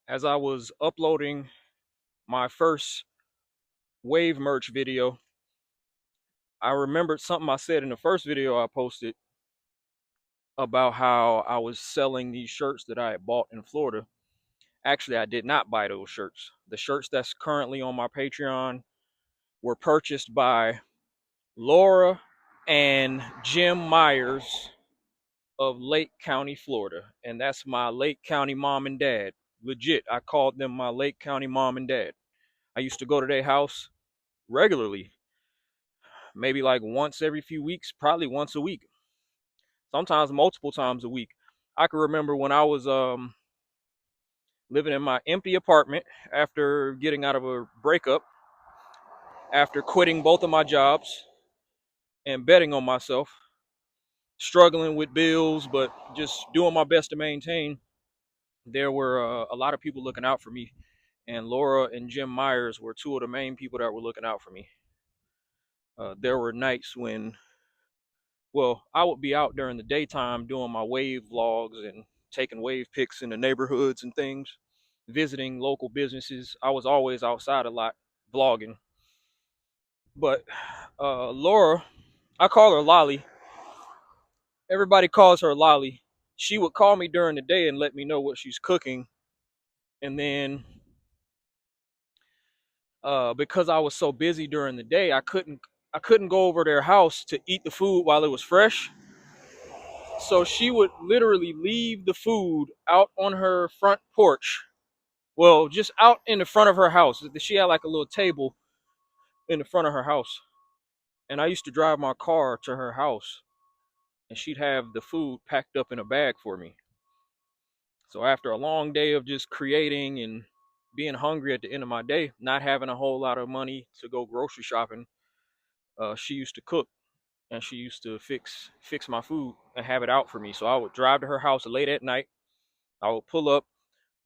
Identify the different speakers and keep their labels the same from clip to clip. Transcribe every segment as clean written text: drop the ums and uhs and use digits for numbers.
Speaker 1: As I was uploading my first wave merch video, I remembered something I said in the first video I posted about how I was selling these shirts that I had bought in Florida. Actually, I did not buy those shirts. The shirts that's currently on my Patreon were purchased by Laura and Jim Myers of Lake County, Florida. And that's my Lake County mom and dad. Legit, I called them my Lake County mom and dad. I used to go to their house regularly, maybe like once every few weeks, probably once a week, sometimes multiple times a week. I can remember when I was living in my empty apartment after getting out of a breakup, after quitting both of my jobs and betting on myself, struggling with bills, but just doing my best to maintain. There were a lot of people looking out for me, and Laura and Jim Myers were two of the main people that were looking out for me. There were nights when, well, I would be out during the daytime doing my wave vlogs and taking wave pics in the neighborhoods and things, visiting local businesses. I was always outside a lot vlogging. But Laura, I call her Lolly. Everybody calls her Lolly. She would call me during the day and let me know what she's cooking. And then because I was so busy during the day, I couldn't go over their house to eat the food while it was fresh. So she would literally leave the food out on her front porch. Well, just out in the front of her house. She had like a little table in the front of her house. And I used to drive my car to her house and she'd have the food packed up in a bag for me. So after a long day of just creating and being hungry at the end of my day, not having a whole lot of money to go grocery shopping, she used to cook and she used to fix my food and have it out for me. So I would drive to her house late at night. I would pull up,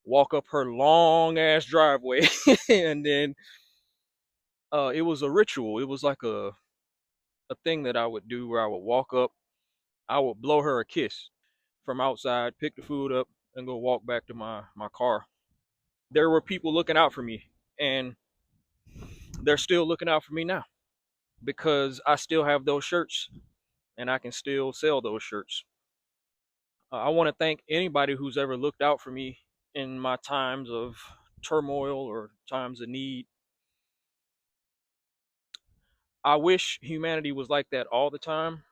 Speaker 1: walk up her long ass driveway, and then it was a ritual. It was like a thing that I would do where I would walk up, I would blow her a kiss from outside, pick the food up, and go walk back to my car. There were people looking out for me, and they're still looking out for me now because I still have those shirts and I can still sell those shirts. I want to thank anybody who's ever looked out for me in my times of turmoil or times of need. I wish humanity was like that all the time.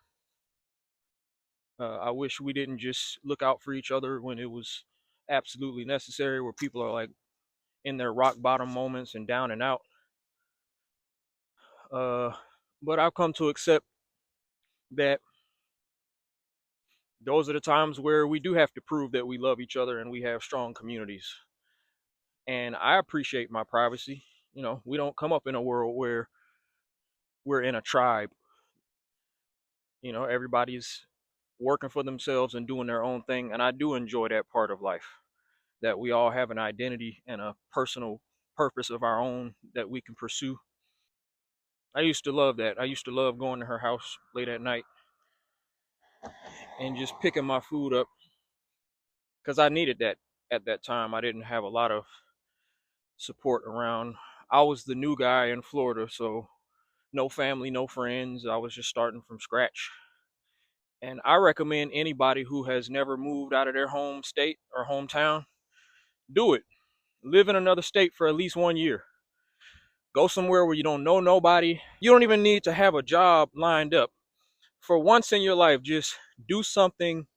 Speaker 1: I wish we didn't just look out for each other when it was absolutely necessary, where people are like in their rock bottom moments and down and out. Uh, but I've come to accept that those are the times where we do have to prove that we love each other and we have strong communities. And I appreciate my privacy. You know, we don't come up in a world where we're in a tribe. You know, everybody's working for themselves and doing their own thing. And I do enjoy that part of life, that we all have an identity and a personal purpose of our own that we can pursue. I used to love that. I used to love going to her house late at night and just picking my food up because I needed that at that time. I didn't have a lot of support around. I was the new guy in Florida, so no family, no friends. I was just starting from scratch. And I recommend anybody who has never moved out of their home state or hometown, do it. Live in another state for at least 1 year. Go somewhere where you don't know nobody. You don't even need to have a job lined up. For once in your life, just do something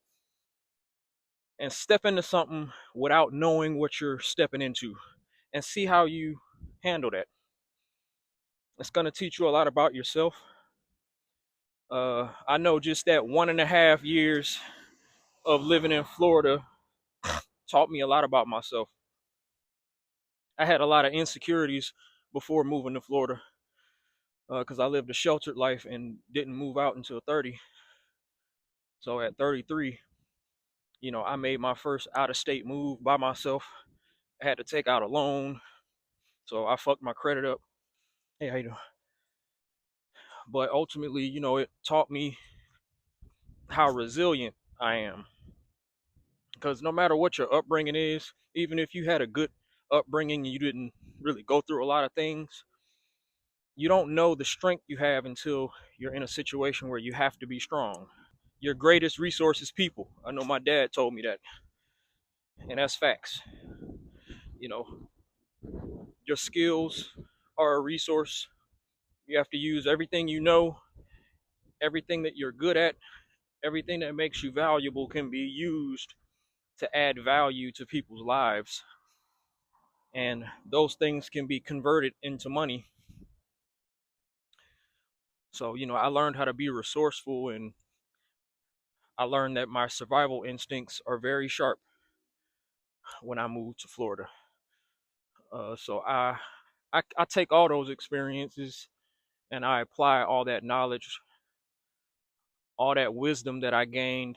Speaker 1: and step into something without knowing what you're stepping into and see how you handle that. It's going to teach you a lot about yourself. I know just that 1.5 years of living in Florida taught me a lot about myself. I had a lot of insecurities before moving to Florida because I lived a sheltered life and didn't move out until 30. So at 33, I made my first out of state move by myself. I had to take out a loan, so I fucked my credit up. Hey, how you doing? But ultimately, it taught me how resilient I am. Because no matter what your upbringing is, even if you had a good upbringing and you didn't really go through a lot of things, you don't know the strength you have until you're in a situation where you have to be strong. Your greatest resource is people. I know my dad told me that, and that's facts. You know, your skills are a resource. You have to use everything you know, everything that you're good at, everything that makes you valuable can be used to add value to people's lives. And those things can be converted into money. So, I learned how to be resourceful, and I learned that my survival instincts are very sharp when I moved to Florida. So I take all those experiences and I apply all that knowledge, all that wisdom that I gained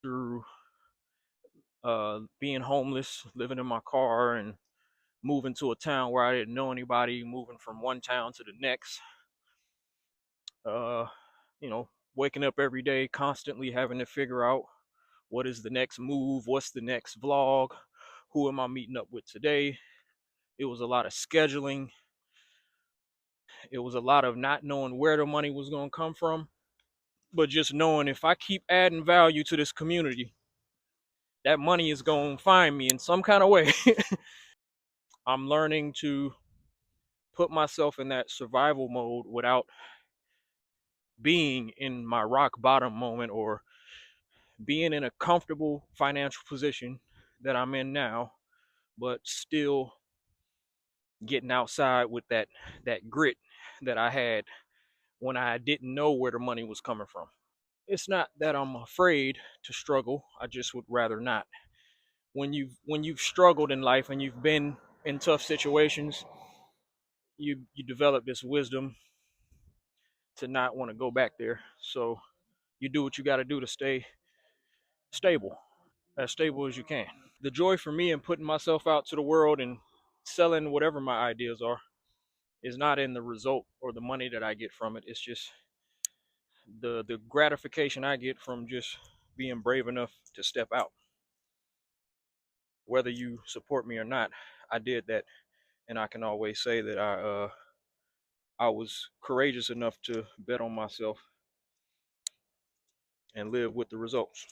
Speaker 1: through being homeless, living in my car, and moving to a town where I didn't know anybody, moving from one town to the next. Uh, Waking up every day, constantly having to figure out what is the next move, what's the next vlog, who am I meeting up with today. It was a lot of scheduling. It was a lot of not knowing where the money was going to come from, but just knowing if I keep adding value to this community, that money is going to find me in some kind of way. I'm learning to put myself in that survival mode without being in my rock bottom moment or being in a comfortable financial position that I'm in now, but still getting outside with that grit that I had when I didn't know where the money was coming from. It's not that I'm afraid to struggle. I just would rather not. When you've struggled in life and you've been in tough situations, you develop this wisdom to not want to go back there. So you do what you got to do to stay stable, as stable as you can. The joy for me in putting myself out to the world and selling whatever my ideas are is not in the result or the money that I get from it. It's just the gratification I get from just being brave enough to step out. Whether you support me or not, I did that, and I can always say that I was courageous enough to bet on myself and live with the results.